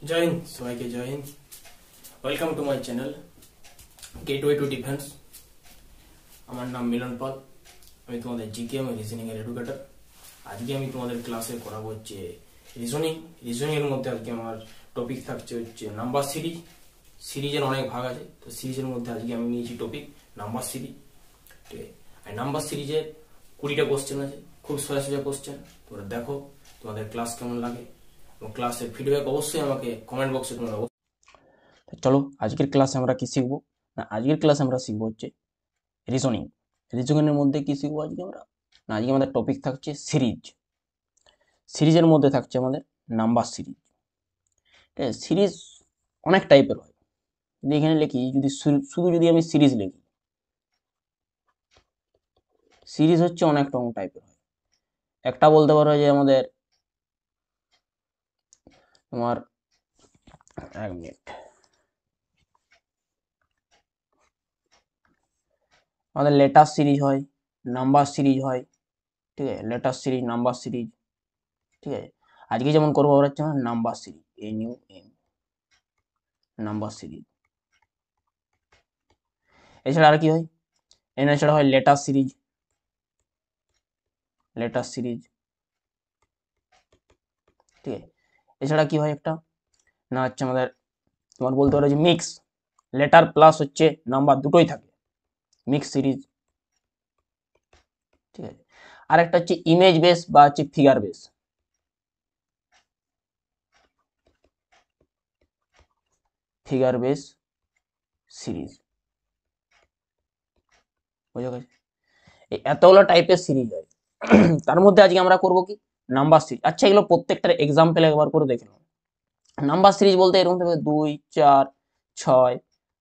জয় হিন্দ, সবাইকে জয় Hind. Welcome to my channel gateway to defence. আমার নাম মিলন পাল। আমি তোমাদের জিকে এবং রিজনিং এর এডুকেটর। আজকে আমি তোমাদের ক্লাসে করাবো হচ্ছে রিজনিং এর মধ্যে আজকে আমার টপিক থাকছে হচ্ছে নাম্বার সিরিজ। সিরিজের অনেক ভাগ আছে, তো সিরিজের মধ্যে আজকে আমি নিয়েছি টপিক নাম্বার সিরিজ। ঠিক আছে, আর নাম্বার সিরিজের 20টা কোশ্চেন আছে, খুব সোজা সোজা কোশ্চেন। তোমরা দেখো তোমাদের ক্লাস কেমন লাগে এবং ক্লাসের ফিডব্যাক অবশ্যই আমাকে কমেন্ট বক্সে তোমরা। চলো আজকের ক্লাসে আমরা কি শিখবো না, আজকের ক্লাসে আমরা শিখবো হচ্ছে রিজনিং। রিজনিংয়ের মধ্যে কি শিখবো আজকে আমরা না, আজকে আমাদের টপিক থাকছে সিরিজ। সিরিজের মধ্যে থাকছে আমাদের নাম্বার সিরিজ। ঠিক আছে, সিরিজ অনেক টাইপের হয়। যদি এখানে লিখি, যদি শুধু যদি আমি সিরিজ লিখি, সিরিজ হচ্ছে অনেক রকম টাইপের হয়। একটা বলতে পারো যে আমাদের তোমার এক মিনিট, আমাদের লেটার সিরিজ হয়, নাম্বার সিরিজ হয়। ঠিক আছে, লেটার সিরিজ, নাম্বার সিরিজ। ঠিক আছে, আজকে যেমন করবো আমরা হচ্ছে number series, NUM number series. এছাড়া আর কি হয়, এছাড়া হয় লেটার সিরিজ, লেটার সিরিজ। ঠিক আছে, এছাড়া কি হয় একটা না হচ্ছে আমাদের তোমার বলতে পারো যে মিক্স, লেটার প্লাস হচ্ছে নাম্বার দুটোই থাকে, মিক্স সিরিজ। ঠিক আছে, আর একটা হচ্ছে ইমেজ বেস বা হচ্ছে figure base. Figure base series, বুঝা গেছে? এই এতগুলো টাইপের সিরিজ হয়। তার মধ্যে আজকে আমরা করব কি নাম্বার সিরিজ। আচ্ছা, এগুলো প্রত্যেকটার এক্সাম্পল একবার করে দেখে নাও। নাম্বার সিরিজ বলতে এরকম থাকবে 2, 4, 6,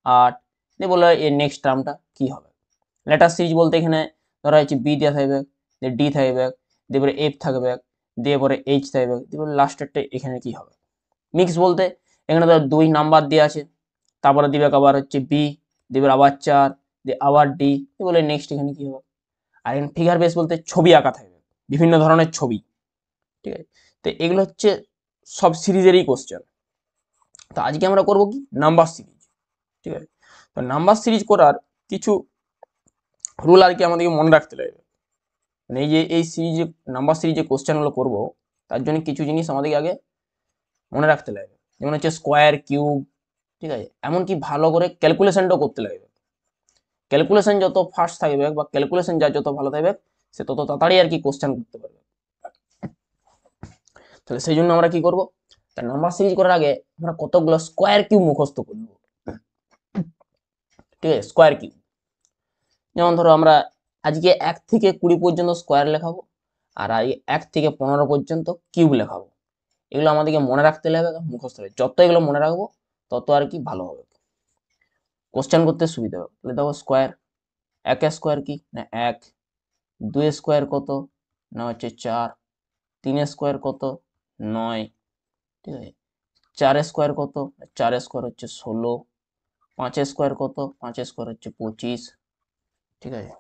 8 দিয়ে বলে এর নেক্সট টার্মটা কি হবে। লেটার সিরিজ বলতে এখানে ধরা হচ্ছে বি দেওয়া থাকবে, দিয়ে ডি থাকবে, দিয়ে পরে এফ থাকবে, দিয়ে পরে এইচ থাকবে, দিয়ে পরে লাস্টেরটা এখানে কি হবে। মিক্স বলতে এখানে ধর 2 নাম্বার দেওয়া আছে, তারপরে দিবে আবার হচ্ছে বি, দিবে আবার 4, দিয়ে আবার ডি, দিয়ে বলে নেক্সট এখানে কি হবে। আর এখানে ফিগার বেস বলতে ছবি আঁকা থাকবে, বিভিন্ন ধরনের ছবি। ঠিক আছে, তো এগুলো হচ্ছে সব সিরিজেরই কোশ্চেন। তো আজকে আমরা করব কি নাম্বার সিরিজ। ঠিক আছে, তো নাম্বার সিরিজ করার কিছু রুল আর কি আমাদেরকে মনে রাখতে লাগবে। মানে এই যে এই সিরিজে নাম্বার সিরিজে কোশ্চেনগুলো করব, তার জন্য কিছু জিনিস আমাদেরকে আগে মনে রাখতে লাগবে। যেমন হচ্ছে স্কোয়ার, কিউব। ঠিক আছে, এমনকি ভালো করে ক্যালকুলেশনটাও করতে লাগবে। ক্যালকুলেশন যত ফাস্ট থাকবে বা ক্যালকুলেশন যার যত ভালো থাকবে, সে তত তাড়াতাড়ি আর কি কোশ্চেন করতে পারবে। তাহলে সেই জন্য আমরা কি করব, তার নাম্বার সিরিজ করার আগে আমরা কতগুলো স্কোয়ার কিউব মুখস্থ করব। ঠিক আছে, স্কোয়ার কিউব। যেমন ধরো আমরা আজকে 1 থেকে 20 পর্যন্ত স্কোয়ার লেখাবো, আর 1 থেকে 15 পর্যন্ত কিউব লেখাবো। এগুলো আমাদেরকে মনে রাখতে হবে, মুখস্থ হবে। যত এগুলো মনে রাখবো তত আর কি ভালো হবে, কোশ্চেন করতে সুবিধা হবে। তাহলে দেখো স্কোয়ার, 1 স্কোয়ার কি না 1, 2 স্কোয়ার কত না হচ্ছে 4, 3 স্কোয়ার কত 9। ঠিক আছে, 4 স্কোয়ার কত, 4 স্কোয়ার হচ্ছে 16, 5 স্কোয়ার কত, 5 স্কোয়ার হচ্ছে 25। ঠিক আছে,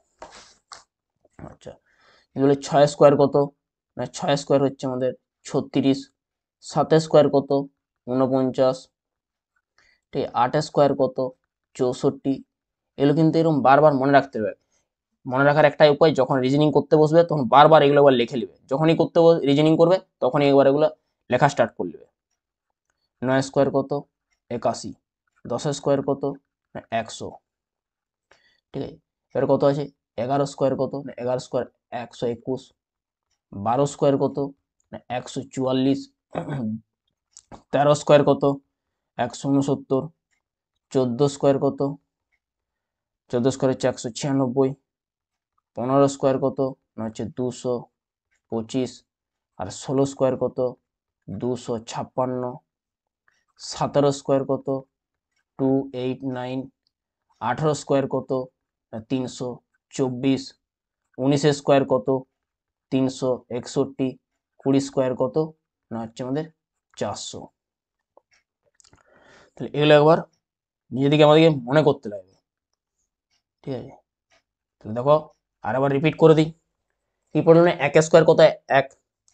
আচ্ছা এগুলো 6 স্কোয়ার কত না 6 স্কোয়ার হচ্ছে আমাদের 36, 7 স্কোয়ার কত 49। ঠিক, 8 স্কোয়ার কত 64। এগুলো কিন্তু এরকম বারবার মনে রাখতে হবে। মনে রাখার একটাই উপায়, যখন রিজনিং করতে বসবে তখন বারবার এগুলো একবার লিখে নেবে। যখনই রিজনিং করবে তখনই একবার এগুলো লেখা স্টার্ট করে নেবে। 9 স্কোয়ার কত 81, 10 স্কোয়ার কত না 100। ঠিক আছে, এবার কত আছে 11 স্কোয়ার কত না 11 স্কোয়ার 121, 12 স্কোয়ার কত না 144, 13 স্কোয়ার কত 169, 14 স্কোয়ার কত 14 স্কোয়ার হচ্ছে 196, 15 স্কোয়ার কত না হচ্ছে 225, আর 16 স্কোয়ার কত 256, 17 স্কোয়ার কত 289, 18 স্কোয়ার কত 324, 19 স্কোয়ার কত 361, 20 স্কোয়ার কত না হচ্ছে আমাদের 400। তাহলে এগুলো একবার নিজেদিকে আমাদেরকে মনে করতে লাগবে। ঠিক আছে, তাহলে দেখো আর আবার রিপিট করে দিই। কি পড়লো না 1 স্কোয়ার কত 1,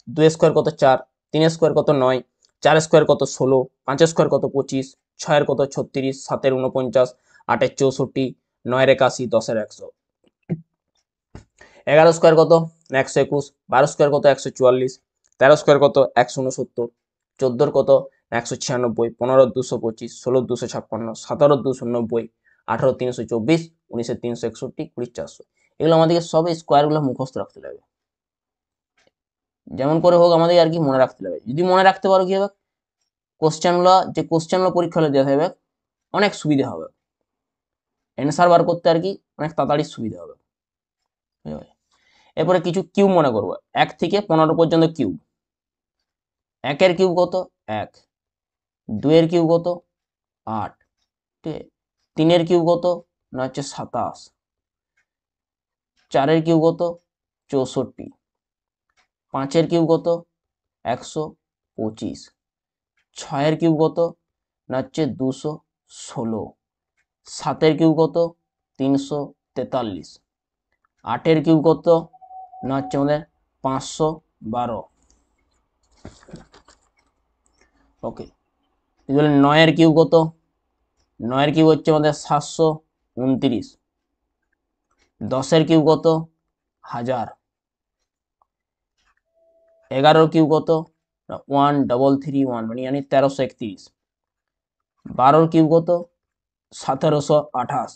2 স্কোয়ার কত 4, 3 স্কোয়ার কত 9, 4 স্কোয়ার কত 16, 5 স্কোয়ার কত 25, 6 কত 36, 7 49, 8 64, 9 81, 10 100। 11 স্কোয়ার কত 121, 12 স্কোয়ার কত 144, 13 স্কোয়ার কত 169, 14 কত 196, 15 225, 16 256, 17 290, 18 324, 19 361, 20 400। এগুলো আমাদেরকে সব স্কোয়ারগুলো মুখস্থ রাখতে লাগবে, যেমন করে হোক আমাদের আর কি মনে রাখতে লাগবে। যদি মনে রাখতে পারো কি হবে, কোশ্চেনগুলো পরীক্ষা হলে দেওয়া থাকবে অনেক সুবিধা হবে, অ্যান্সার বার করতে আর কি অনেক তাড়াতাড়ি সুবিধা হবে। এরপরে কিছু কিউব মনে করবো, 1 থেকে 15 পর্যন্ত কিউব। 1 এর কিউব কত 1, 2 এর কিউব কত 8, ঠিক আছে, 3 এর কিউব কত না হচ্ছে 27, 4 এর কিউব কত 64, 5 এর কিউব কত 125, 6 এর কিউব কত না হচ্ছে 216, 7 এর কিউব কত 343, 8 এর কিউব কত না হচ্ছে আমাদের 512। ওকে, 9 এর কিউব কত, 9 এর কিউব হচ্ছে আমাদের 729, 10 এর কিউব কত 1000, 11 কিউব কত 1331 মানে 1331, 12 কিউব কত 1728,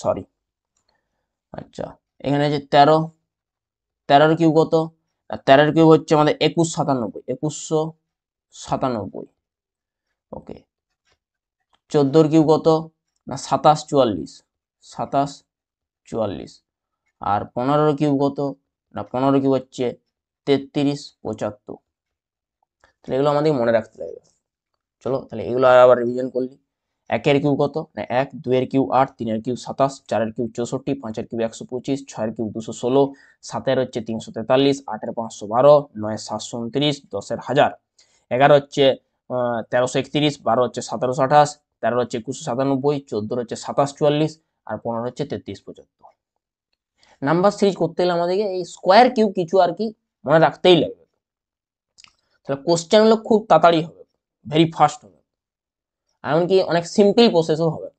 সরি, আচ্ছা এখানে যে 13, 13 কিউব কত, 13 কিউব হচ্ছে আমাদের 2197, 2197। ওকে, 14 কিউব কত না 2744, 2744, আর 15 কিউব কত না 15 কিউব হচ্ছে 3375। তাহলে এগুলো আমাদের মনে রাখতে লাগবে। চলো তাহলে এগুলো আবার রিভিশন করলি। 1 এর কিউব কত না 1, 2 এর কিউব 8, 3 এর কিউব 27, 4 এর কিউব 64, 5 এর কিউব 125, 6 এর কিউব 216, 7 এর হচ্ছে 343, 8 এর 512, 9 এর 729, 10 এর 1000, 11 হচ্ছে 1331, 12 হচ্ছে 1728, 13 হচ্ছে 2197, 14 হচ্ছে 2744, আর 15 হচ্ছে 3375। নাম্বার সিরিজ করতে গেলে আমাদেরকে এই স্কোয়ার কিউব কিছু আর কি মনে রাখতেই লাগবে, তাহলে কোশ্চেন গুলো খুব তাড়াতাড়ি হবে, ভেরি ফাস্ট হবে, এমনকি অনেক সিম্পল প্রসেসও হবে।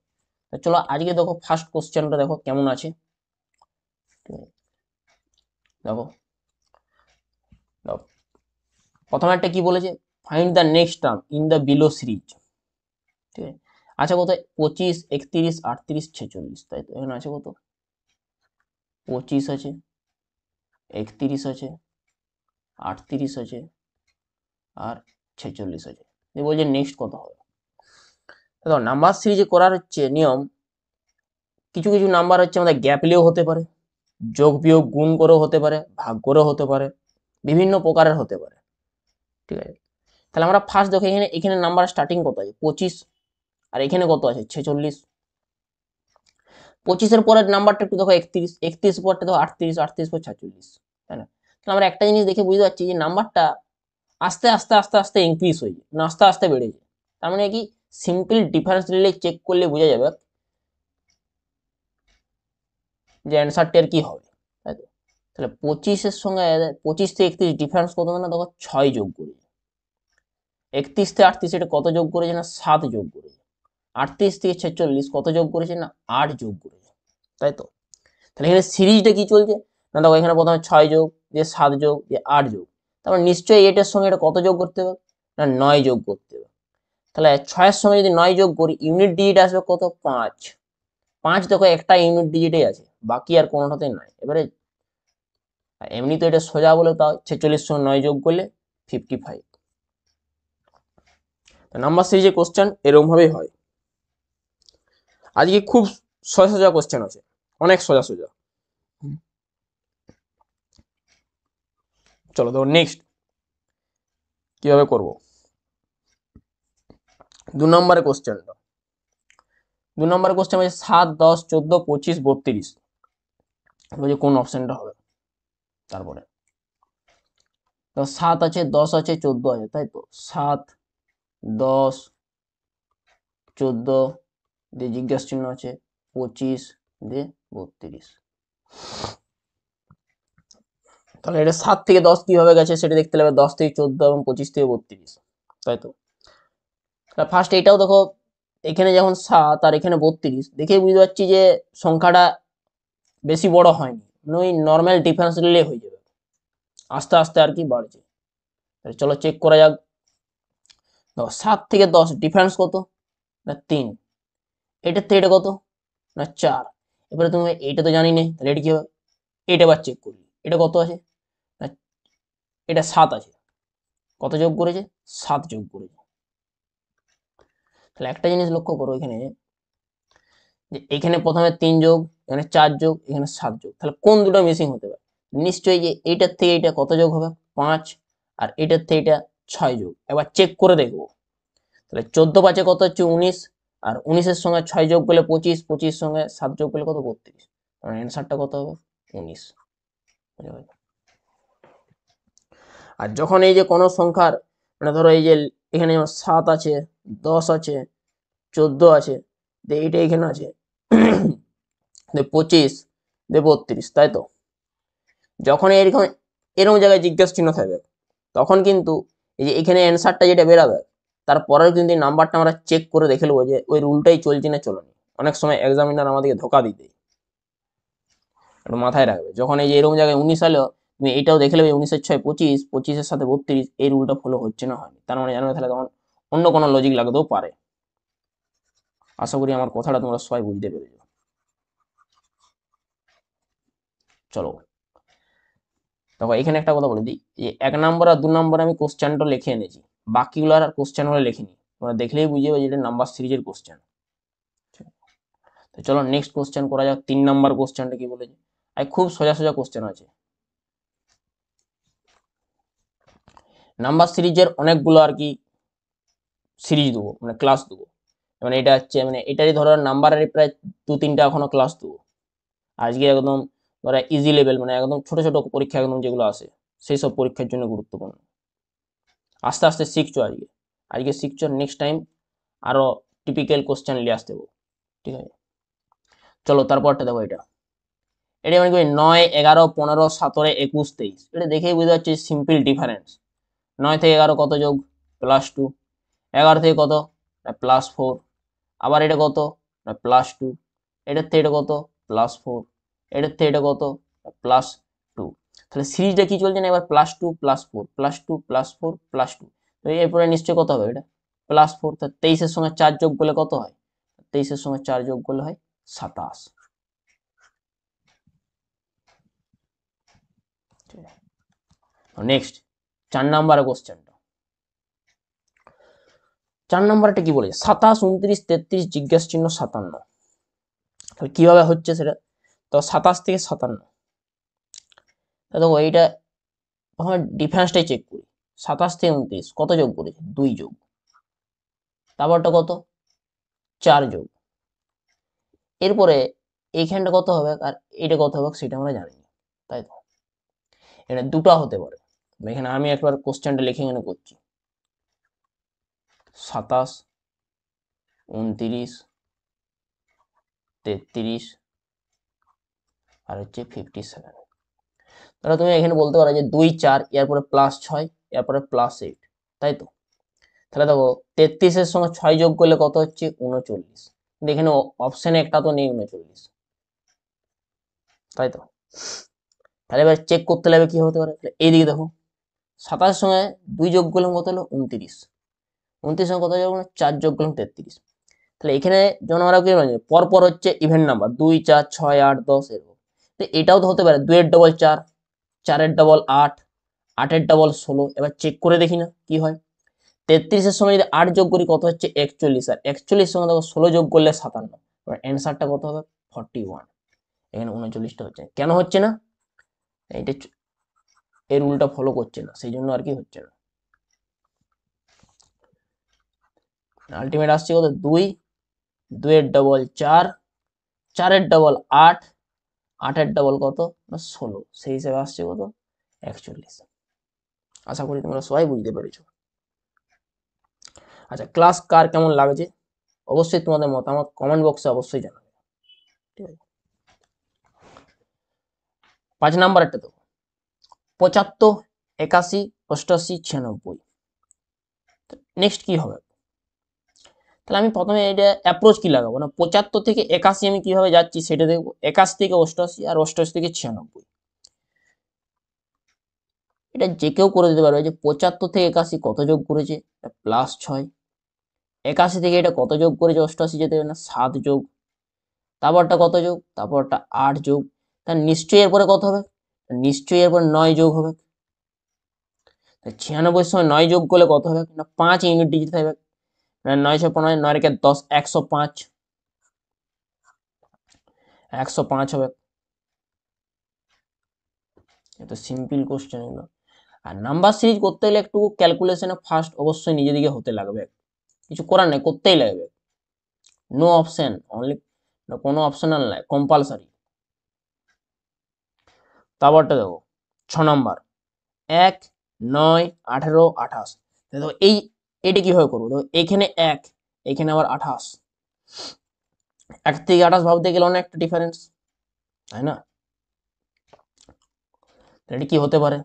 চলো আজকে দেখো ফার্স্ট কোশ্চেনটা দেখো কেমন আছে। দেখো প্রথমে একটা কি বলেছে, find the next term in the below series. ঠিক আছে, আচ্ছা কত 25, 31, 38, 46, তাই তো এখানে আছে কত 25 আছে, 31 আছে, 38 আছে, আর 46 আছে। বলছে নেক্সট কত হবে। দেখো নাম্বার সিরিজে করার হচ্ছে নিয়ম, কিছু কিছু নাম্বার হচ্ছে আমাদের গ্যাপ নিয়েও হতে পারে, যোগ বিয়োগ গুণ করেও হতে পারে, ভাগ করেও হতে পারে, বিভিন্ন প্রকারের হতে পারে। ঠিক আছে, তাহলে আমরা ফার্স্ট দেখো এখানে এখানে নাম্বার স্টার্টিং কত আছে 25, আর এখানে কত আছে 46। 25-এর পরের নাম্বারটা একটু দেখো 31, 31 পরটা দেখো 38, 38 পর 46, তাই না। তাহলে আমরা একটা জিনিস দেখে বুঝতে পারছি যে নাম্বারটা আস্তে আস্তে আস্তে আস্তে ইনক্রিজ হয়ে যায়, না আস্তে আস্তে বেড়ে যায়। তার মানে কি সিম্পল ডিফারেন্স রিলে চেক করলে বোঝা যাবে যে অ্যান্সারটি আর কি হবে, তাই তো। তাহলে 25-এর সঙ্গে 25 থেকে 31 ডিফারেন্স কত না দেখো 6 যোগ করে, 31 থেকে 38 এটা কত যোগ করেছে না 7 যোগ করেছে, 38 থেকে 46 কত যোগ করেছে না 8 যোগ করেছে, তাই তো। তাহলে এখানে সিরিজটা কি চলছে না দেখো এখানে প্রথমে 6 যোগ দিয়ে 7 যোগ দিয়ে 8 যোগ, তারপর নিশ্চয়ই এটার সঙ্গে এটা কত যোগ করতে হবে না 9 যোগ করতে হবে। তাহলে 6-এর সঙ্গে যদি 9 যোগ করি ইউনিট ডিজিট আসবে কত 5, 5 দেখো একটা ইউনিট ডিজিটে আছে, বাকি আর কোনোটাতেই নাই। এবারে এমনি তো এটা সোজা বলে তাও 46 সঙ্গে 9 যোগ করলে 55। নাম্বার সিরিজের কোশ্চেন এরকম ভাবেই হয়। আজকে খুব সোজা সোজা কোশ্চেন আছে, অনেক সোজা সোজা। চলো দেখো নেক্সট কিভাবে করব। 2 নম্বরের কোশ্চেনটা, 2 নম্বরের কোশ্চেন আছে 7, 10, 14, 25, 32, বলছে কোন অপশনটা হবে। তারপরে তো 7 আছে, 10 আছে, 14 আছে, তাই তো 7, 10, 14 দিয়ে জিজ্ঞাসা চিহ্ন আছে, 25 দিয়ে 32। তাহলে এটা 7 থেকে 10 কিভাবে গেছে সেটা দেখতে হবে, 10 থেকে 14 এবং 25 থেকে 32, তাই তো। ফার্স্ট এটাও দেখো, এখানে যখন 7 আর এখানে 32, দেখেই বুঝতে পারছি যে সংখ্যাটা বেশি বড় হয়নি, ওই নর্মাল ডিফারেন্স নিলে হয়ে যাবে, আস্তে আস্তে আর কি বাড়ছে। চলো চেক করা যাক। 7 থেকে 10 ডিফারেন্স কত না 3, এটার থেকে এটা কত না 4। এবারে তুমি এটা তো জানি না, তাহলে এটা কি হবে, এটা আবার চেক করলি, এটা কত আছে না এটা 7 আছে, কত যোগ করেছে 7 যোগ করেছে। তাহলে একটা জিনিস লক্ষ্য করো এখানে, যে এখানে প্রথমে 3 যোগ, এখানে 4 যোগ, এখানে 7 যোগ, তাহলে কোন দুটো মিসিং হতে পারে, নিশ্চয়ই যে এইটার থেকে এটা কত যোগ হবে 5, আর এটার থেকে এটা 6 যোগ। এবার চেক করে দেখবো, তাহলে 14 5 কত হচ্ছে 19, আর 19-এর সঙ্গে 6 যোগ করলে 25, 25 সঙ্গে 7 যোগ করলে কত 32, মানে অ্যান্সারটা কত হবে 19। আর যখন এই যে কোনো সংখ্যার মানে ধরো এই যে এখানে 7 আছে, 10 আছে, 14 আছে, এইটা এখানে আছে 25, 32, তাই তো। যখন এরকম এরকম জায়গায় জিজ্ঞাসা চিহ্ন থাকবে, তখন কিন্তু এই যে এখানে অ্যান্সারটা যেটা বেরাবে, তারপরেও কিন্তু এই নাম্বারটা আমরা চেক করে দেখে নেবো যে ওই রুলটাই চলছে না চলেনি। অনেক সময় এক্সামিনার আমাদেরকে ধোকা দিতে, একটু মাথায় রাখবে। যখন এই যে এরকম জায়গায় 19 আলো, তুমি এটাও দেখে নেবে 19-এর 6 25, 25-এর সাথে 32, এই রুলটা ফলো হচ্ছে না হয়নি, তার মানে জানবে তাহলে তখন অন্য কোনো লজিক লাগতেও পারে। আশা করি আমার কথাটা তোমরা সবাই বুঝতে পেরেছো। চলো দেখো এখানে একটা কথা বলে দিই, যে 1 নম্বর আর 2 নম্বর আমি কোশ্চেনটা লিখে এনেছি, বাকিগুলো আর কোশ্চেন গুলো লিখিনি, তোমরা দেখলেই বুঝে যাবে যেটা নাম্বার সিরিজের কোশ্চেন। তো চলো নেক্সট কোশ্চেন করা যাক। 3 নম্বর কোশ্চেনটা কি বলেছে, আর খুব সোজা সোজা কোশ্চেন আছে। নাম্বার সিরিজের অনেকগুলো আর কি সিরিজ দেবো, মানে ক্লাস দেবো, মানে এটা হচ্ছে মানে এটারই ধরো নাম্বারের প্রায় 2-3টা এখনো ক্লাস দেবো। আজকে একদম ধরো ইজি লেভেল, মানে একদম ছোট ছোট পরীক্ষা একদম যেগুলো আসে সেই সব পরীক্ষার জন্য গুরুত্বপূর্ণ। আস্তে আস্তে শিখছো, আজকে আজকে শিখছো, নেক্সট টাইম আরো টিপিক্যাল কোশ্চেন নিয়ে আসতে হবে, ঠিক আছে। চলো তারপরটা দেখো, এটা এটা মানে কি 9 11 15 17 21 23, এটা দেখেই বুঝতে পারছি সিম্পল ডিফারেন্স। 9 থেকে 11 কত যোগ +2, 11 থেকে কত +4, আবার এটা কত +2, এটার থেকে এটা কত +4, এটার থেকে এটা কত +2। তাহলে সিরিজটা কি চলছে না, এবার +2 +4 +2 +4 +2, তো এরপরে নিশ্চয়ই কত হবে এটা +4। তা 23-এর সঙ্গে 4 যোগ করলে কত হয়, 23-এর সঙ্গে 4 যোগ করলে হয় 27। নেক্সট 4 নাম্বার কোশ্চেনটা, 4 নাম্বারটা কি বলেছে, 27 29 33 জিজ্ঞাসা চিহ্ন 57, কিভাবে হচ্ছে সেটা। তো 27 থেকে 57, দেখো এইটা প্রথমে ডিফারেন্সটাই চেক করি। 27 থেকে 29 কত যোগ করেছে 2 যোগ, তারপরটা কত 4 যোগ, এরপরে এইখানটা কত হবে আর এটা কত হবে সেটা আমরা জানি না, তাই তো। এটা দুটো হতে পারে, এখানে আমি একবার কোশ্চেনটা লিখে এখানে করছি 27 29 33 আর হচ্ছে 57। তাহলে তুমি এখানে বলতে পারো যে 2 4 এরপরে +6 এরপরে +8, তাই তো। তাহলে দেখো 33-এর সঙ্গে 6 যোগ করলে কত হচ্ছে 39, কিন্তু এখানে অপশনে একটা তো নেই 39, তাই তো। তাহলে এবার চেক করতে লাগবে কি হতে পারে, এইদিকে দেখো 27-এর সঙ্গে 2 যোগ করলাম কত হলো 29, 29 সঙ্গে কত যোগ করলাম 4 যোগ করলাম 33। তাহলে এখানে যেমন আমরা কি পর পর হচ্ছে ইভেন নাম্বার 2 4 6 8 10 এরকম, তো এটাও তো হতে পারে 2 এর ডবল 4, 4 এর ডবল 8, 8 এর ডবল 16। এবার চেক করে দেখি না কি হয়, 33-এর সঙ্গে যদি 8 যোগ করি কত হচ্ছে 41, আর 41 সঙ্গে দেখো 16 যোগ করলে 57, এবার অ্যান্সারটা কত হবে 41। এখানে 39টা হচ্ছে কেন হচ্ছে না, এটা এই রুলটা ফলো করছে না, সেই জন্য আর কি হচ্ছে না। আলটিমেট আসছে কত 2, 2 এর ডবল 4, 4 এর ডবল 8, 8 এর ডবল কত না 16, সেই হিসেবে আসছে কত 41। আশা করি তোমরা সবাই বুঝতে পেরেছো। আচ্ছা ক্লাস কার কেমন লাগছে অবশ্যই তোমাদের মতামত কমেন্ট বক্সে অবশ্যই জানাবে, ঠিক আছে। 5 নাম্বার একটা তো 75, 81, 88, 96। নেক্সট কি হবে? তাহলে আমি প্রথমে এটা অ্যাপ্রোচ কি লাগাবো না, 75 থেকে 81 আমি কিভাবে যাচ্ছি সেটা দেখবো, 81 থেকে 88 আর 88 থেকে 96। এটা যে কেউ করে দিতে পারবে যে 75 থেকে 81 কত যোগ করেছে, +6। 81 থেকে এটা কত যোগ করেছে 88 যেতে হবে না, 7 যোগ। তারপরটা কত যোগ, তারপরটা 8 যোগ। তার নিশ্চয়ই এরপরে কত হবে, নিশ্চয়ই এরপর 9 যোগ হবে। 96 এর সঙ্গে 9 যোগ করলে কত হবে না, 5 ইউনিট ডিজিট থাকবে। 915, 9 রেখে 10, 105, 105 হবে। এটা সিম্পল কোশ্চেন এগুলো। আর নাম্বার সিরিজ করতে গেলে একটু ক্যালকুলেশনে ফার্স্ট অবশ্যই নিজে দিকে হতে লাগবে, কিছু করার নেই, করতেই লাগবে। নো অপশন, অনলি কোনো অপশনাল নাই, কম্পালসারি। তারপরটা দেখো 6 নম্বর, 1, 9, 18, 28। দেখো এইটা কিভাবে করবো, দেখো এখানে 1, এখানে আবার 28। 1 থেকে 28 ভাবতে গেলে অনেকটা ডিফারেন্স, তাই না? এটা কি হতে পারে,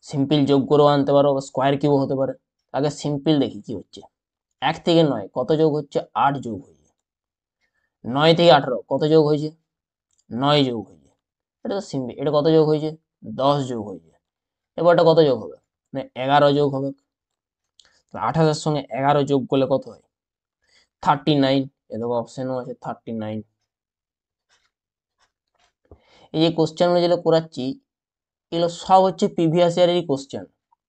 সিম্পল যোগ করেও আনতে পারো, স্কোয়ার কিউব হতে পারে। আগে সিম্পল দেখি কি হচ্ছে। 1 থেকে 9 কত যোগ হচ্ছে, 8 যোগ হয়েছে। 9 থেকে 18 কত যোগ হয়েছে, 9 যোগ হয়েছে। এটা তো সিম্পল, এটা কত যোগ হয়েছে, 10 যোগ হয়েছে। এবার এটা কত যোগ হবে, মানে 11 যোগ হবে। 28 এর সঙ্গে 11 যোগ করলে কত হয়, 39। এ দেখো অপশনও আছে 39। এই যে কোশ্চেনগুলো যেগুলো করাচ্ছি এগুলো সব হচ্ছে প্রিভিয়াস ইয়ারেরই কোশ্চেন,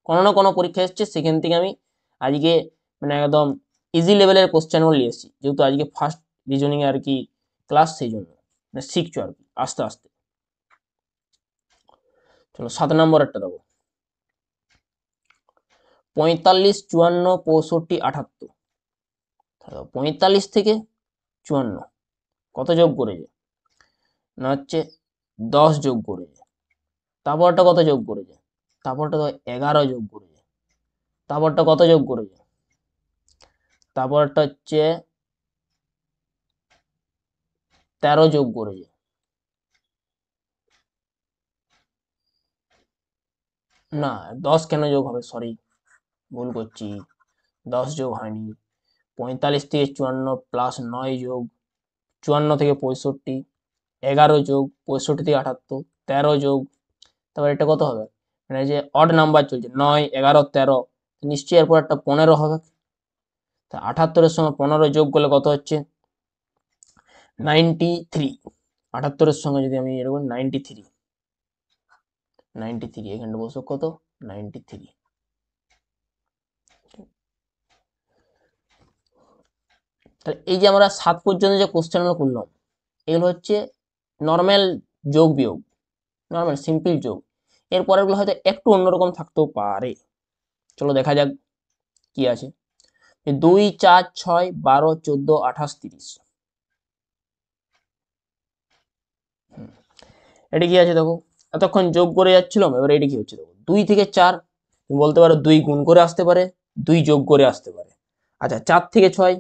কোনো না কোনো পরীক্ষা এসছে, সেখান থেকে আমি আজকে মানে একদম ইজি লেভেলের কোশ্চেনগুলো নিয়ে এসেছি, যেহেতু আজকে ফার্স্ট রিজনিং আর কি ক্লাস, সেই জন্য মানে শিখছো আর কি আস্তে আস্তে। চলো 7 নম্বর একটা দেবো, 45, 54, 65, 78। 45 থেকে 54 কত যোগ করেছে না, হচ্ছে 10 যোগ করেছে। তারপরটা কত যোগ করেছে, তারপরটা তো 11 যোগ করেছে। তারপরটা কত যোগ করেছে, তারপরটা হচ্ছে 13 যোগ করেছে। না 10 কেন যোগ হবে, সরি ভুল করছি, 10 যোগ হয়নি। 45 থেকে 54 প্লাস 9 যোগ 54 থেকে 65, 11 যোগ 65 থেকে 78, 13 যোগ। তারপর এটা কত হবে, মানে যে অড নাম্বার চলছে 9, 11, 13, নিশ্চয়ই এরপর একটা 15 হবে। তা 78 এর সঙ্গে 15 যোগ করলে কত হচ্ছে, 93। 78 এর সঙ্গে যদি আমি এরকম 93, 93 এখানটা বসে কত, 93। তাহলে এই যে আমরা 7 পর্যন্ত যে কোশ্চেনগুলো করলাম এগুলো হচ্ছে নর্মাল যোগ বিয়োগ, নর্মাল সিম্পল যোগ। এর পরেরগুলো হয়তো একটু অন্যরকম থাকতেও পারে। চলো দেখা যাক কি আছে। 2, 4, 6, 12, 14, 28, 30। এটা কি আছে দেখো, এতক্ষণ যোগ করে যাচ্ছিলাম, এবার এটা কি হচ্ছে দেখো, 2 থেকে 4 তুমি বলতে পারো 2 গুণ করে আসতে পারে, 2 যোগ করে আসতে পারে। আচ্ছা 4 থেকে 6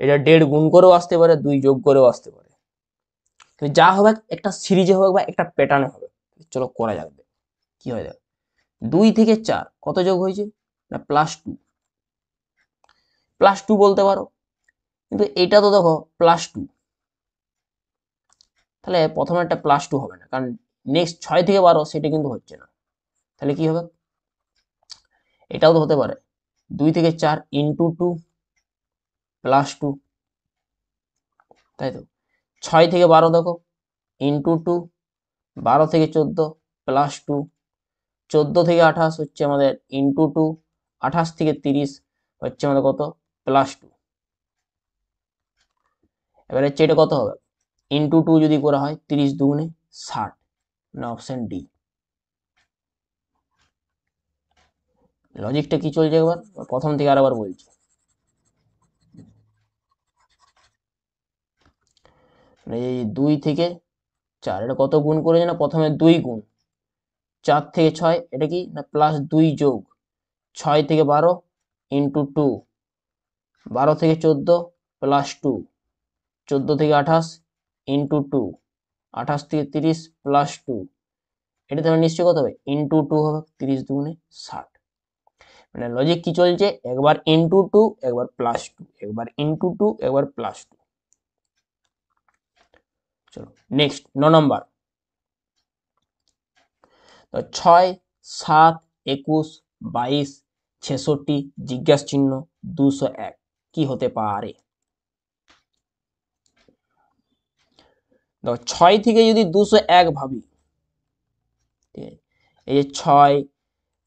এটা 1.5 গুণ করেও আসতে পারে, 2 যোগ করেও আসতে পারে। কিন্তু যা হবে একটা সিরিজে হবে বা একটা প্যাটার্নে হবে। চলো করা যাবে কি হয় দেখো, 2 থেকে 4 কত যোগ হয়েছে না, +2। +2 বলতে পারো, কিন্তু এটা তো দেখো +2, তাহলে প্রথমে একটা +2 হবে না, কারণ নেক্সট 6 থেকে 12 সেটা কিন্তু হচ্ছে না। তাহলে কি হবে, এটাও তো হতে পারে 2 থেকে 4 ইন্টু 2 +2, তাই তো। 6 থেকে 12 দেখো ইন্টু 2, 12 থেকে 14 +2, 14 থেকে 28 হচ্ছে আমাদের ইন্টু 2, 28 থেকে 30 হচ্ছে আমাদের কত, +2। এবারে হচ্ছে এটা কত হবে, ইন্টু 2 যদি করা হয় 30 দুগুণে 60, না অপশন ডি। লজিকটা কি চলছে একবার প্রথম থেকে আরেকবার বলছি। এই 2 থেকে 4 এটা কত গুণ করেছে না, প্রথমে 2 গুণ, 4 থেকে 6 এটা কি না +2 যোগ 6 থেকে 12 ইন্টু 2, 12 থেকে 14 +2, 14 থেকে 28 ইন্টু 2, 28 থেকে 30 +2, এটা তাহলে নিশ্চয়ই কত হবে ইন্টু টু হবে, 30 দুগুণে 60। মানে লজিক কি চলছে, একবার ইন্টু টু একবার প্লাস টু, একবার ইন্টু টু একবার প্লাস টু। চলো নেক্সট 9 নম্বর। তো 6, 7, 21, 22, 66 জিজ্ঞাসা চিহ্ন 201 কি হতে পারে? দেখো 6 থেকে যদি 201 ভাবি, ঠিক আছে, এই যে 6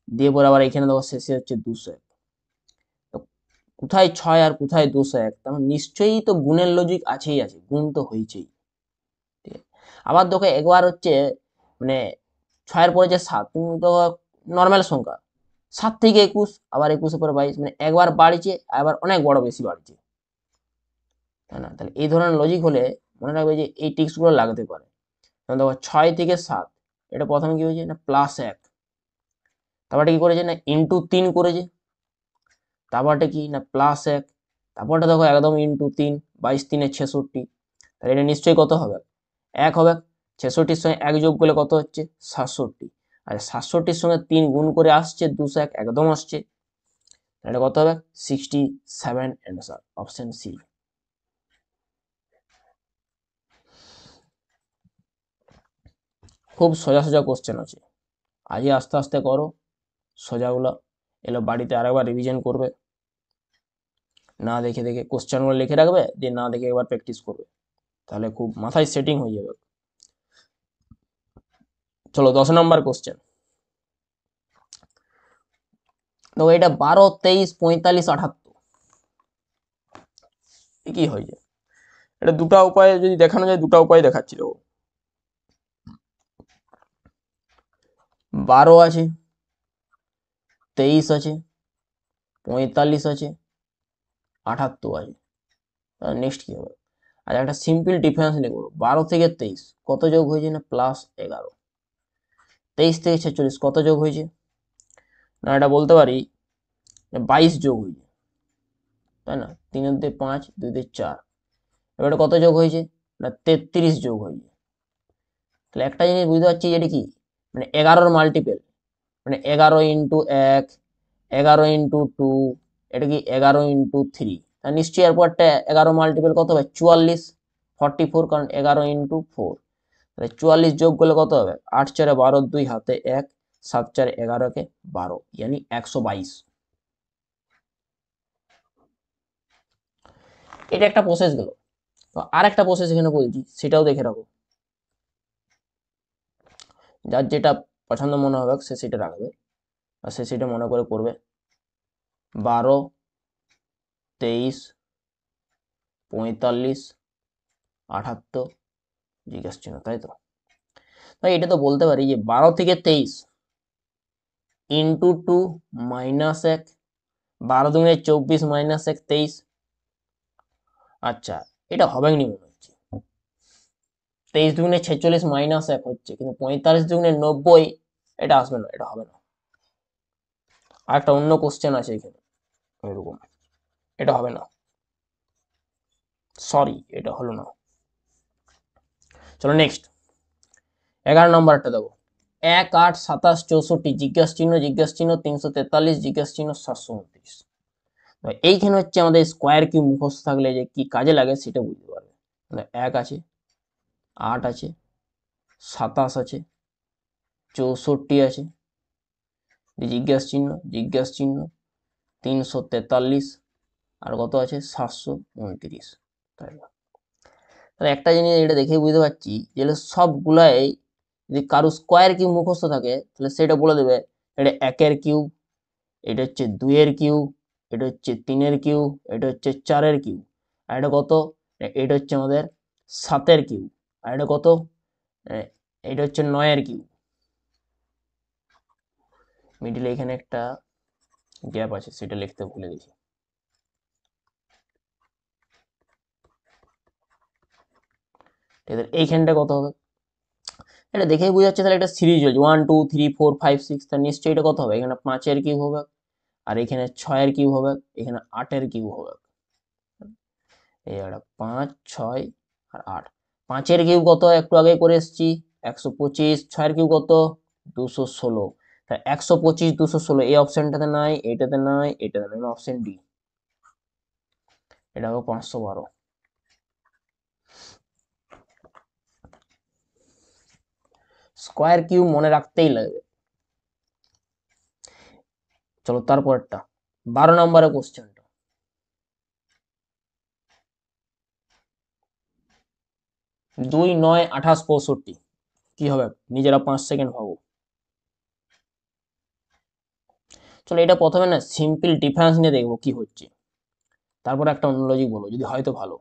দিয়ে পরে আবার এখানে দেখো শেষে হচ্ছে 201, তো কোথায় 6 আর কোথায় 201? তার মানে নিশ্চয়ই তো গুণের লজিক আছেই আছে, গুণ তো হয়েছেই। ঠিক আছে, আবার দেখো একবার হচ্ছে মানে 6 পরে যে 7, তুমি তো নর্মাল সংখ্যা, 7 থেকে 21, আবার 21 পরে 22, মানে একবার বাড়ছে আবার অনেক বড় বেশি বাড়ছে, তাই না? তাহলে এই ধরনের লজিক হলে মনে রাখবে যে এই টিক্স গুলো লাগতে পারে। দেখো 6 থেকে 7, এটা প্রথমে কি হয়েছে না +1, তারপরটা কি করেছে না ইন্টু 3 করেছে, তারপরটা কি না +1, তারপরটা দেখো একদম ইন্টু 3, 22 3 66, তাহলে এটা নিশ্চয়ই কত হবে 1 হবে। 66 সঙ্গে 1 যোগ করলে কত হচ্ছে 67, আর 67 সঙ্গে 3 গুণ করে আসছে 201 একদম আসছে, এটা কত হবে 67 অ্যান্সার, অপশন সি। খুব সোজা সোজা কোশ্চেন আছে, আজই আস্তে আস্তে করো সোজাগুলো, এলো বাড়িতে আরেকবার রিভিশন করবে, না দেখে দেখে কোশ্চেনগুলো লিখে রাখবে, দিয়ে না দেখে একবার প্র্যাকটিস করবে, তাহলে খুব মাথায় সেটিং হয়ে যাবে। চলো 10 নম্বর কোশ্চেন। তো এটা 12, 23, 45, 78 কি হয়েছে? এটা দুটা উপায়ে যদি দেখানো যায়, দুটা উপায় দেখাচ্ছি। দেখো 12 আছে, 23 আছে, 45 আছে, 78 আছে, নেক্সট কি হবে? আর একটা সিম্পল ডিফারেন্স লিখবো, 12 থেকে 23 কত যোগ হয়েছে না +11, 23 থেকে 46 কত যোগ হয়েছে না এটা বলতে পারি 22 যোগ হয়েছে, তাই না? 3 দিয়ে 5, 2 দিয়ে 4, এবার কত যোগ হয়েছে না 33 যোগ হয়েছে। তাহলে একটা জিনিস বুঝতে পারছি, এটা কি মানে 11-র মাল্টিপল, মানে 11 ইন্টু 1, 11 ইন্টু 2, এটা কি 11 ইন্টু 3, তার নিশ্চয়ই এরপরটা 11 মাল্টিপল কত হবে 44, 44, কারণ 11 ইন্টু 4, তাহলে 44 যোগ করলে কত হবে 8 4 12, 2 হাতে 1, 7 4 11 কে 12, यानी 122। এটা একটা প্রসেস গেল। তো আর একটা প্রসেস এখানে বলছি, সেটাও দেখে রাখো, যার যেটা পছন্দ মনে হবে সে সেটা রাখবে, আর সে সেটা মনে করে করবে। 12, 23, 45, 78 জিজ্ঞাসা চিহ্ন, তাই তো? তাই এটা তো বলতে পারি যে 12 থেকে 23 ইন্টু 2 -1, 12 দুগুণে 24 -1 23। আচ্ছা, এটা হবে নি মনে হচ্ছে, 23 দুগুণে 46 -1 হচ্ছে, কিন্তু 45 দুগুণে 90 এটা আসবে না, এটা হবে না। আর একটা অন্য কোশ্চেন আছে এখানে এরকম, এটা হবে না, সরি এটা হলো না। চলো নেক্সট 11 নম্বরটা দেবো, 1, 8, 27, 64 জিজ্ঞাসা চিহ্ন 343 জিজ্ঞাসা চিহ্ন 729। এইখানে হচ্ছে আমাদের স্কোয়ার কিউব মুখস্থ থাকলে যে কি কাজে লাগে সেটা বুঝতে পারবে। 1 আছে, 8 আছে, 27 আছে, 64 আছে, জিজ্ঞাসা চিহ্ন 343, আর কত আছে 729। তাহলে একটা জিনিস এটা দেখে বুঝতে পারছি যে সবগুলাই যদি কারো স্কোয়ার কিউব মুখস্থ থাকে তাহলে সেটা বলে দেবে এটা 1-এর কিউব, এটা হচ্ছে 2-এর কিউব, এটা হচ্ছে 3-এর কিউব, এটা হচ্ছে 4-এর কিউব, আর এটা কত এটা হচ্ছে আমাদের 7-এর কিউব, আর এটা কত এটা হচ্ছে 9-এর কিউব। মিডিলে এখানে একটা গ্যাপ আছে, সেটা লিখতে ভুলে গেছি। এইখানটা কত হবে এটা দেখেই বোঝা যাচ্ছে, তাহলে এটা সিরিজ চলছে 1 2 3 4 5 6, তাহলে নিশ্চয়ই এটা কত হবে, এখানে 5-এর কিউব হবে, আর এখানে 6-এর কিউব হবে, এখানে 8-এর কিউব হবে। এই একটা 5 6 আর 8, 5-এর কিউব কত একটু আগে করে এসেছি 125, 6-এর কিউব কত 216, 125 216 এই অপশনটাতে নাই, এটাতে নাই, এটাতে নাই, অপশন ডি, এটা হবে 512। স্কোয়ার কিউব মনে রাখতেই লাগবে। চলো তারপরটা 12 নম্বরের কোশ্চেনটা, 2 9 28 65 কি হবে? নিজেরা 5 সেকেন্ড ভাবো। চলো এটা প্রথমে না সিম্পল ডিফারেন্স নিয়ে দেখবো কি হচ্ছে, তারপর একটা অন্য লজিক বলো যদি হয়তো ভালো।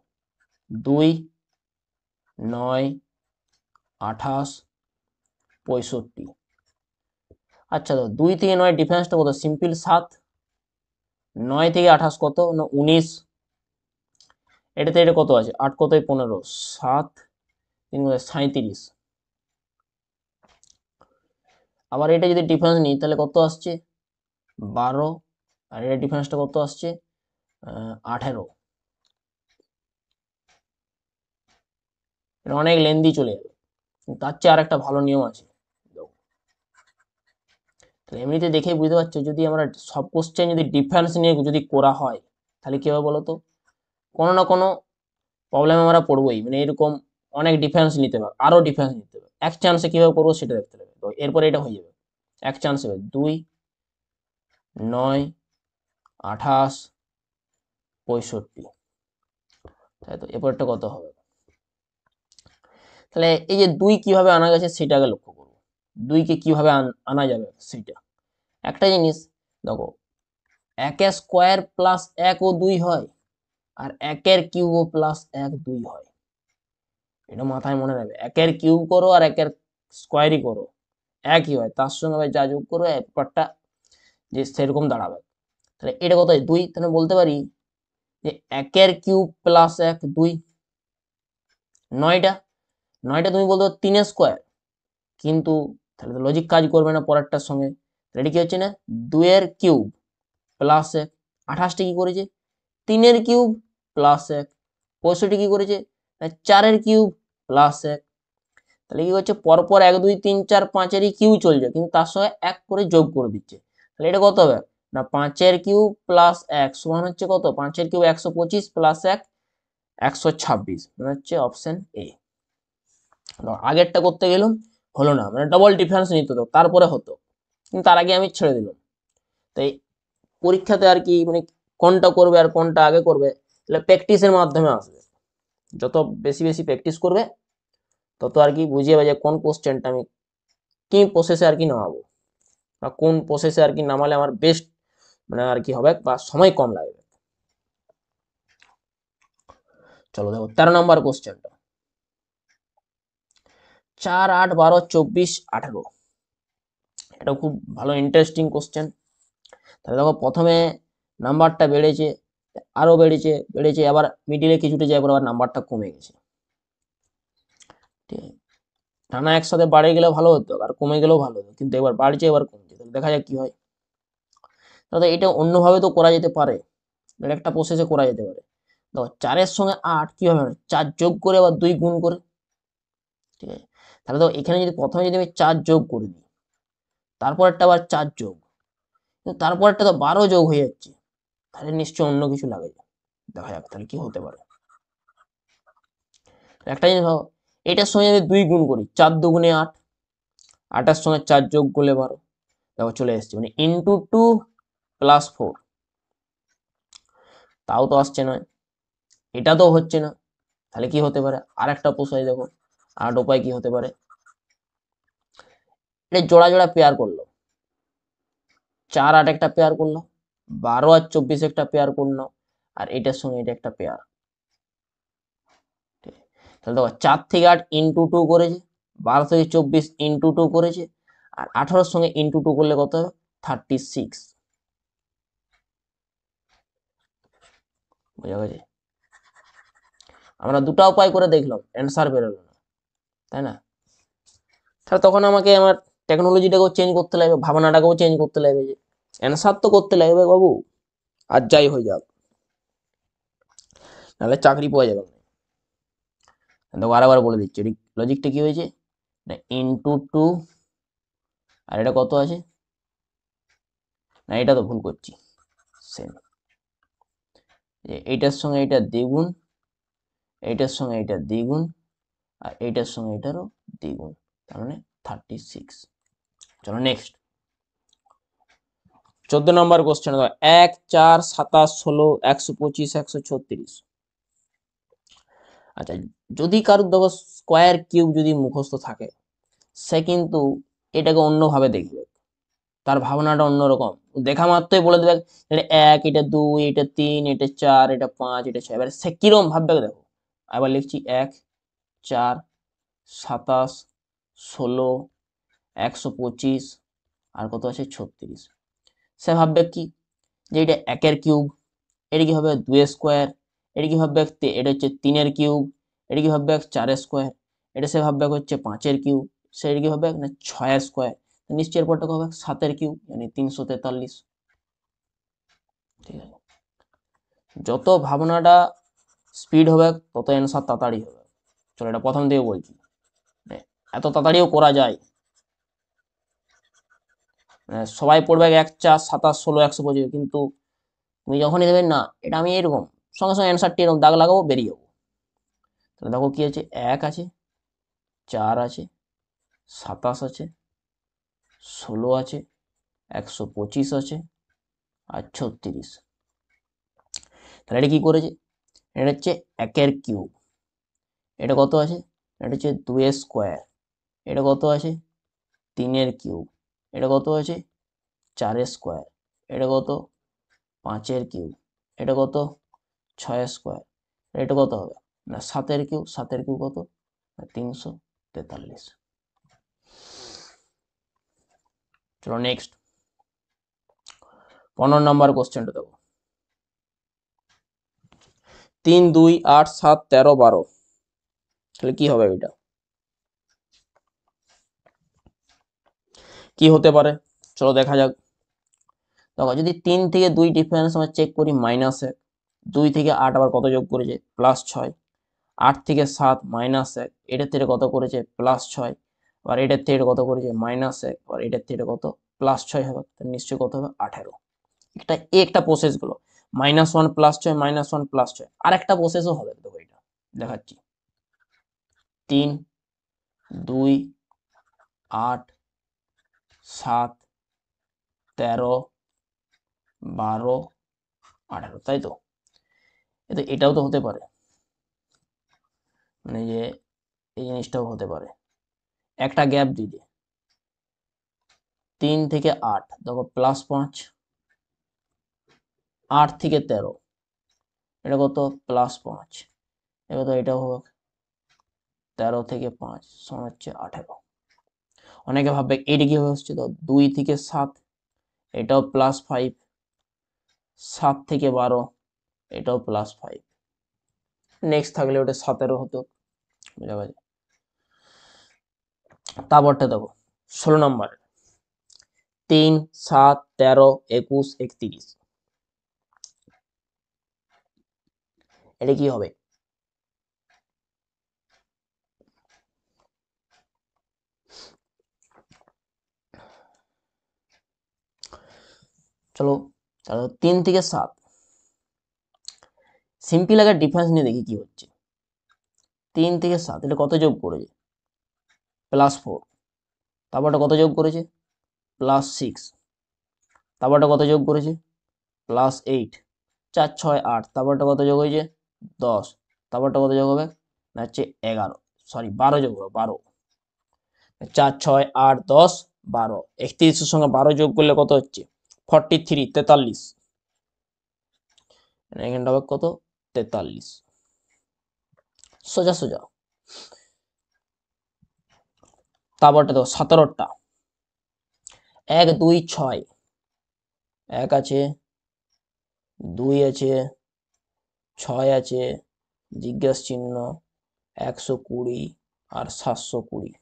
2 9 28 65, আচ্ছা তো 2 থেকে 9 ডিফারেন্সটা কত? সিম্পল 7। 9 থেকে 28 কত না 19, এটাতে এটা কত আছে? 8 কত 15, 7 3 কত 37। আবার এটা যদি ডিফারেন্স নিই তাহলে কত আসছে? 12, আর এটা ডিফারেন্সটা কত আসছে? 18। এটা অনেক লেন্দি চলে যাবে, তার চেয়ে আর একটা ভালো নিয়ম আছে। তাহলে এমনিতে দেখেই বুঝতে পারছো, যদি আমরা সব কোশ্চেন যদি ডিফারেন্স নিয়ে যদি করা হয় তাহলে কি হবে বলো তো, কোনো না কোনো প্রবলেম আমরা পড়বোই, মানে এরকম অনেক ডিফারেন্স নিতে হবে, আরো ডিফারেন্স নিতে হবে, এক চান্সে কিভাবে করবো সেটা দেখতে হবে। তো এরপরে এটা হয়ে যাবে এক চান্সে 2 9 28 65, তাই তো এরপরটা কত হবে? তাহলে এই যে 2 কিভাবে আনা গেছে সেটা আগে লক্ষ্য করবো, 2 কে কিভাবে আনা যাবে সেটা। একটা জিনিস দেখো, 1 স্কোয়ার প্লাস 1 ও 2 হয়, আর 1 কিউব ও প্লাস 1 2 হয়। এটা মাথায় মনে রাখবে, 1 কিউব করো আর 1 স্কোয়ারই করো একই হয়, তার সঙ্গে আবার যা যোগ করবে ব্যাপারটা যে সেরকম দাঁড়াবে। তাহলে এটা কত 2, তাহলে বলতে পারি যে 1 কিউব প্লাস 1 2। 9টা, 9টা তুমি বলতে 3 স্কোয়ার, কিন্তু তাহলে তো লজিক কাজ করবে না পরেরটার সঙ্গে। তাহলে কি হচ্ছে না 2 কিউব প্লাস 1, 28টা কি করেছে 3 কিউব প্লাস 1, 65 কি করেছে 4 কিউব প্লাস 1। তাহলে কি হচ্ছে পরপর 1 2 3 4 5 কিউব চলছে, কিন্তু তার সঙ্গে 1 করে যোগ করে দিচ্ছে। তাহলে এটা কত হবে না 5 কিউব প্লাস 1 সমান হচ্ছে কত? 5 কিউব 125 প্লাস 1 126, মানে হচ্ছে অপশন এ। আগেরটা করতে গেলাম হলো না, মানে ডবল ডিফারেন্স নিতে হতো তারপরে হতো, কিন্তু তার আগে আমি ছেড়ে দিলাম। তাই পরীক্ষাতে আর কি মানে কোনটা করবে আর কোনটা আগে করবে, তাহলে প্র্যাকটিসের মাধ্যমে আসবে। যত বেশি বেশি প্র্যাকটিস করবে তত আর কি বুঝিয়ে যাবে যে কোন কোশ্চেনটা আমি কি প্রসেসে আর কি নামাবো, বা কোন প্রসেসে আর কি নামালে আমার বেস্ট মানে আর কি হবে বা সময় কম লাগবে। চলো দেখো 13 নম্বর কোশ্চেনটা, 4 8 12 24 18, এটা খুব ভালো ইন্টারেস্টিং কোশ্চেন। তাহলে দেখো প্রথমে নাম্বারটা বেড়েছে, আরো বেড়েছে বেড়েছে, আবার মিডিলে কিছুটা যাওয়ার পর আবার নাম্বারটা কমে গেছে। ঠিক আছে, টানা একসাথে বাড়ে গেলেও ভালো হতো আর কমে গেলেও ভালো হতো, কিন্তু এবার বাড়ছে এবার কমছে, তাহলে দেখা যাক কি হয়। তাহলে এটা অন্যভাবে তো করা যেতে পারে, এটা একটা প্রসেসে করা যেতে পারে। দেখো 4 সঙ্গে 8 কি হবে, 4 যোগ করে আবার 2 গুণ করে। ঠিক আছে, তাহলে তো এখানে যদি প্রথমে যদি আমি 4 যোগ করে দিই, তারপর একটা আবার 4 যোগ, কিন্তু তারপর একটা তো 12 যোগ হয়ে যাচ্ছে, তাহলে নিশ্চয় অন্য কিছু লাগে। দেখা যাক তাহলে কি হতে পারে। একটা জিনিস ভাবো, এটার সঙ্গে যদি 2 গুণ করি, 4 দুগুণে 8, 8-এর সঙ্গে 4 যোগ করলে 12, দেখো চলে এসছে, মানে ইন্টু 2 প্লাস 4, তাও তো আসছে না, এটা তো হচ্ছে না। তাহলে কি হতে পারে? আর একটা প্রশ্ন দেখো, আর উপায় কি হতে পারে, এটা জোড়া জোড়া পেয়ার করলো, 4 8 একটা পেয়ার করলো, 12 আর 24 একটা পেয়ার করলো, আর এটার সঙ্গে এটা একটা পেয়ার। তাহলে দেখো 4 থেকে 8 ইন্টু 2 করেছে, 12 থেকে 24 ইন্টু 2 করেছে, আর 18 সঙ্গে ইন্টু 2 করলে কত হবে 36। বোঝা গেছে? আমরা দুটো উপায় করে দেখলাম, অ্যান্সার বেরোলো না, তাই না? তাহলে তখন আমাকে আমার টেকনোলজিটাকেও চেঞ্জ করতে লাগবে, ভাবনাটাকেও চেঞ্জ করতে লাগবে, যে অ্যান্সার তো করতে লাগবে বাবু, আর যাই হয়ে যাক, নাহলে চাকরি পাওয়া যাবে না। দেখো আরেকবার বলে দিচ্ছি লজিকটা কি হয়েছে, ইন্টু 2 আর এটা কত আছে, না এটা তো ভুল করছি, সেম, এইটার সঙ্গে এটা দ্বিগুণ, এইটার সঙ্গে এটা দ্বিগুণ, আর এইটার সঙ্গে এটারও দ্বিগুণ, তার মানে 36। চলো নেক্সট 14 নম্বর কোশ্চেন, 1 4 27 16 125 136। আচ্ছা, যদি কারোর দেখো স্কোয়ার কিউব যদি মুখস্থ থাকে, সে কিন্তু এটাকে অন্যভাবে দেখবে, তার ভাবনাটা অন্যরকম, দেখা মাত্রই বলে দেবে এটা 1, এটা 2, এটা 3, এটা 4, এটা 5, এটা 6। এবার সে কিরম ভাববে দেখো, আবার লিখছি 1 4 27 16 125 আর কত আছে 36। সে ভাববে কি যে এটা 1-এর কিউব, এটা কি হবে 2 স্কোয়ার, এটা কি ভাববে এটা হচ্ছে 3-এর কিউব, এটা কি ভাববে 4 স্কোয়ার, এটা সে ভাববে হচ্ছে 5-এর কিউব, সে এটা কি ভাববে না 6 স্কোয়ার, নিশ্চয়ের পরটা হবে 7-এর কিউব মানে 343। ঠিক আছে, যত ভাবনাটা স্পিড হবে তত অ্যান্সার তাড়াতাড়ি হবে। চলো এটা প্রথম থেকে বলছি, এত তাড়াতাড়িও করা যায়, সবাই পড়বে 1 4 27 16 125, কিন্তু তুমি যখনই দেবেন না এটা আমি এরকম সঙ্গে সঙ্গে অ্যান্সারটি এরকম দাগ লাগাবো, বেরিয়ে যাবো। তাহলে দেখো কি আছে, 1 আছে, 4 আছে, 27 আছে, 16 আছে, 125 আছে, আর 36। তাহলে এটা কি করেছে, এটা হচ্ছে 1-এর কিউব, এটা কত আছে, এটা হচ্ছে 2 স্কোয়ার, এটা কত আছে 3-এর কিউব, এটা কত আছে 4 স্কোয়ার, এটা কত 5-এর কিউব, এটা কত 6 স্কোয়ার, এটা কত হবে না 7-এর কিউব, 7-এর কিউব কত 343। চলো নেক্সট 15 নম্বর কোশ্চেনটা দেবো, 3 2 8 7 13 12। তাহলে কি হবে, এটা কি হতে পারে, চলো দেখা যাক। দেখো যদি 3 থেকে 2 ডিফারেন্স আমরা চেক করি -1, 2 থেকে 8 আবার কত যোগ করেছে +6, 8 থেকে 7 -1, এটার থেকে কত করেছে +6, আবার এটার থেকে কত করেছে -1, আবার এটার থেকে কত +6 হবে, নিশ্চয়ই কত হবে 18। একটা প্রসেস গুলো -1 +6 -1 +6, আর একটা প্রসেসও হবে, দেখো এটা দেখাচ্ছি, 3 2 8 7 13 12 18, তাই তো, এটাও তো হতে পারে, মানে যে এই জিনিসটাও হতে পারে, একটা গ্যাপ দিয়ে 3 থেকে 8 দেখো +5, 8 থেকে 13 এটা কত +5, এবার তো এটাও হবে 13 থেকে 5 সমান হচ্ছে 18। অনেকে ভাববে এইটা কি হচ্ছে, তো 2 থেকে 7 এটাও +5, 7 থেকে 12 এটাও +5, নেক্সট থাকলে ওটা 17 হতো, বুঝা গেছে। তারপরটা দেখো 16 নম্বর, 3 7 13 21 31। এটা কি হবে, চলো তাহলে 3 থেকে 7 সিম্পল আগে ডিফারেন্স নিয়ে দেখি কি হচ্ছে। 3 থেকে 7 এটা কত যোগ করেছে +4, তারপরটা কত যোগ করেছে +6, তারপরটা কত যোগ করেছে +8, 4 6 8, তারপরটা কত যোগ হয়েছে 10, তারপরটা কত যোগ হবে না হচ্ছে 11, সরি 12 যোগ হবে 12, 4 6 8 10 12, 31 এর সঙ্গে 12 যোগ করলে কত হচ্ছে 43 43, এখানটা হবে কত 43, সোজা সোজা। তারপরটা দেখো 17টা, 1 2 6, 1 আছে 2 আছে 6 আছে জিজ্ঞাসা চিহ্ন 120 আর 720।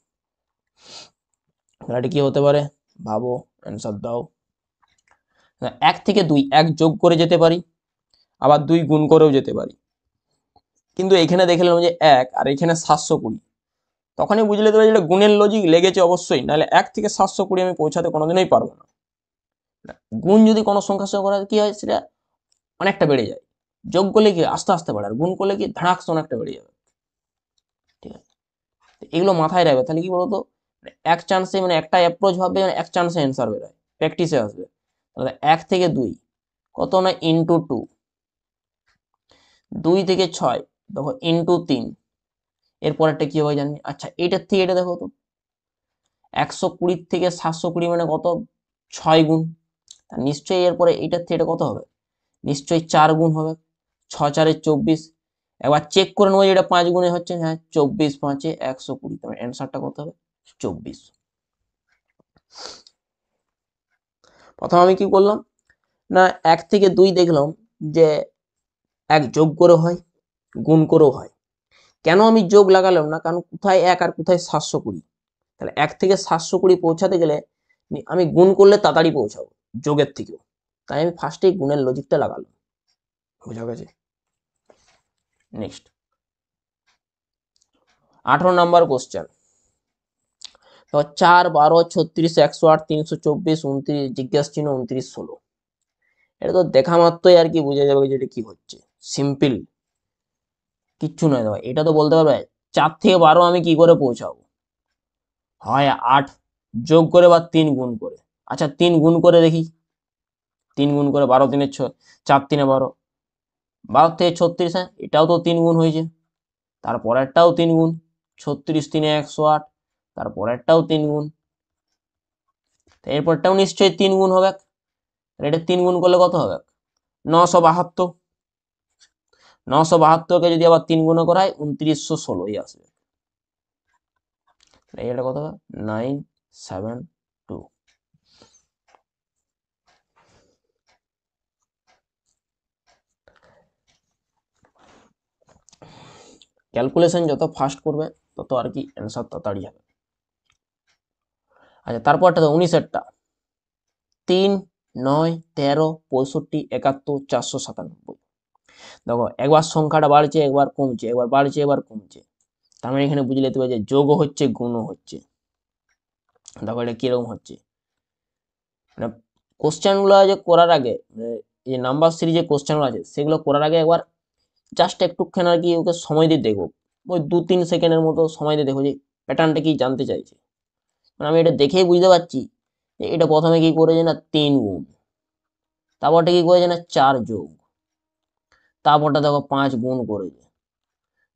এটা কি হতে পারে ভাবো, অ্যান্সার দাও। 1 থেকে 2 1 যোগ করে যেতে পারি, আবার 2 গুণ করেও যেতে পারি, কিন্তু এখানে দেখলাম যে 1 আর এখানে 720, তখনই বুঝে নিতে হবে যে গুণের লজিক লেগেছে অবশ্যই, নাহলে 1 থেকে 720 আমি পৌঁছাতে কোনোদিনই পারবো না। গুণ যদি কোনো সংখ্যার সঙ্গে করা কি হয়, সেটা অনেকটা বেড়ে যায়। যোগ করলে কি আস্তে আস্তে বাড়ে, আর গুণ করলে কি ধাড়াক্স অনেকটা বেড়ে যাবে। ঠিক আছে, এগুলো মাথায় রাখবে, তাহলে কি বলতো, এক চান্সে মানে একটা অ্যাপ্রোচ ভাববে, এক চান্সে অ্যান্সার বেরোয়, প্র্যাকটিসে আসবে। তাহলে 1 থেকে 2 কত না ইন্টু 2, 2 থেকে 6 দেখো ইন্টু 3, এরপরেরটা কি হবে জানি। আচ্ছা এটার থেকে এটা দেখো তো, 120 থেকে 720 মানে কত, 6 গুণ। নিশ্চয়ই এরপরে এটার থেকে এটা কত হবে, নিশ্চয়ই 4 গুণ হবে। 6 4 24। একবার চেক করে নেবো এটা 5 গুণে হচ্ছে, হ্যাঁ 24 5 120, তবে অ্যান্সারটা কত হবে 24। প্রথম আমি কি করলাম না, 1 থেকে 2 দেখলাম যে 1 যোগ করে হয়, গুণ করেও হয়। কেন আমি যোগ লাগালাম না, কারণ কোথায় 1 আর কোথায় 720। তাহলে 1 থেকে 720 পৌঁছাতে গেলে আমি গুণ করলে তাড়াতাড়ি পৌঁছাবো যোগের থেকেও, তাই আমি ফার্স্টেই গুণের লজিকটা লাগালাম। বুঝা গেছে? Next 18 number question. 4 12 36 108 324 29 জিজ্ঞাসা চিহ্ন 29 16। এটা তো দেখা মাত্রই আর কি বোঝা যাবে যে এটা কি হচ্ছে, সিম্পল কিচ্ছু নয়। দাদা এটা তো বলতে পারবে 4 থেকে 12 আমি কি করে পৌঁছাবো, হয় 8 যোগ করে বা 3 গুণ করে। আচ্ছা 3 গুণ করে দেখি, 3 গুণ করে 12 3 6, 4 3 12, 12 থেকে 36, হ্যাঁ এটাও তো 3 গুণ হয়েছে। তারপরেরটাও 3 গুণ, 36 3 108, তারপরেরটাও 3 গুণ, এরপরটাও নিশ্চয়ই 3 গুণ হবে। এটা 3 গুণ করলে কত হবে, 972। 972কে যদি আবার 3 গুণ করা হয় 2916ই আসবে। এটা কত হবে 972। ক্যালকুলেশন যত ফাস্ট করবে তত আর কি অ্যান্সার তাড়াতাড়ি হবে। আচ্ছা তারপরটা তো 19এরটা, 3 9 13 65 71 497। দেখো একবার সংখ্যাটা বাড়ছে একবার কমছে, একবার বাড়ছে একবার কমছে, তার মানে এখানে বুঝে নিতে হবে যে যোগও হচ্ছে গুণও হচ্ছে। দেখো এটা কিরকম হচ্ছে, মানে কোশ্চেনগুলো যে করার আগে, যে নাম্বার সিরিজে কোশ্চেনগুলো আছে সেগুলো করার আগে একবার জাস্ট একটুখানি আর কি ওকে সময় দিয়ে দেখবো, ওই 2-3 সেকেন্ডের মতো সময় দিয়ে দেখো যে প্যাটার্নটা কি জানতে চাইছে। মানে আমি এটা দেখেই বুঝতে পারছি যে এটা প্রথমে কি করেছে না 3 গুণ, তারপরটা কি করেছে না 4 যোগ, তারপরটা দেখো 5 গুণ করেছে,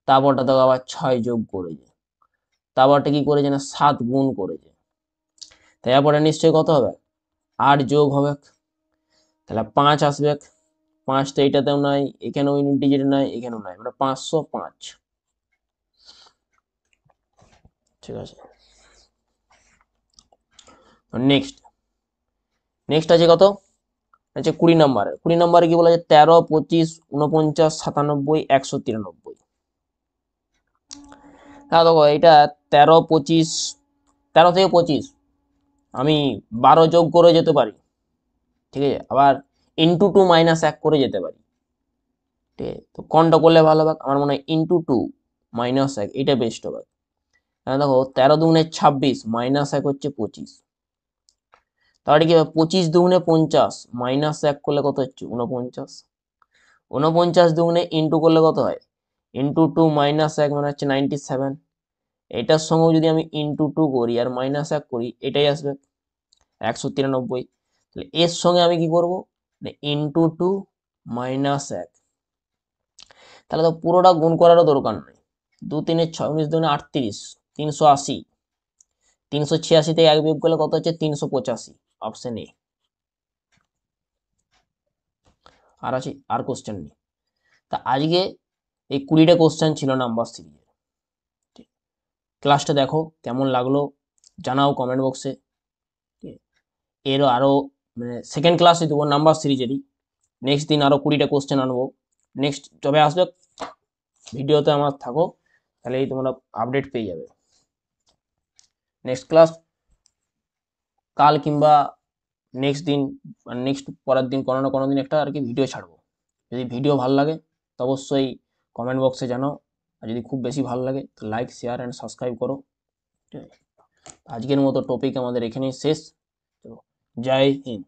তারপরটা দেখো আবার 6 যোগ করেছে, তারপরটা কি করেছে না 7 গুণ করেছে, তারপরে নিশ্চয়ই কত হবে 8 যোগ হবে, তাহলে 5 আসবে। 5 তো এইটাতেও নাই, এখানেও ইউনিট ডিজিট নাই, এখানেও নাই, মানে 505। ঠিক আছে, নেক্সট নেক্সট আছে কত, আছে 20 নাম্বারে। 20 নাম্বারে কি বলা আছে 13 25 49 97 193। হ্যাঁ দেখো এটা 13 25, 13 থেকে 25 আমি 12 যোগ করে যেতে পারি, ঠিক আছে, আবার ইন্টু 2 মাইনাস 1 করে যেতে পারি। ঠিক আছে, তো কোনটা করলে ভালো হবে, আমার মনে হয় ইন্টু 2 মাইনাস 1 এটা বেস্ট হবে। দেখো 13 দুগুণে 26 মাইনাস 1 হচ্ছে 25, তাহলে কি হবে 25 দুগুণে 50 মাইনাস 1 করলে কত হচ্ছে 49, 49 দুগুণে ইন্টু করলে কত হয়, ইন্টু 2 মাইনাস 1 মানে হচ্ছে 97। এটার সঙ্গেও যদি আমি ইন্টু 2 করি আর মাইনাস 1 করি এটাই আসবে 193। তাহলে এর সঙ্গে আমি কি করবো, ইন্টু 2 মাইনাস 1, তাহলে তো পুরোটা গুণ করারও দরকার নেই। 2 3 6 19 দুগুণে 38 380, 386 থেকে 1 বিয়োগ করলে কত হচ্ছে 385, অপশন এ। আর আছে আর কোশ্চেন নেই। তা আজকে এই 20টা কোশ্চেন ছিল নাম্বার সিরিজের। ক্লাসটা দেখো কেমন লাগলো জানাও কমেন্ট বক্সে। এরও আরো মানে সেকেন্ড ক্লাসে দেবো নাম্বার সিরিজেরই, নেক্সট দিন আরো 20টা কোশ্চেন আনবো। নেক্সট যবে আসবে ভিডিওতে আমার থাকো, তাহলে এই তোমরা আপডেট পেয়ে যাবে। নেক্সট ক্লাস কাল কিংবা নেক্সট দিন, নেক্সট পরের দিন কোনো না কোনো দিন একটা আর কি ভিডিও ছাড়বো। যদি ভিডিও ভালো লাগে তো অবশ্যই কমেন্ট বক্সে জানাও, আর যদি খুব বেশি ভালো লাগে তো লাইক শেয়ার অ্যান্ড সাবস্ক্রাইব করো। ঠিক আছে? আজকের মতো টপিক আমাদের এখানেই শেষ। চলো, জয় হিন্দ।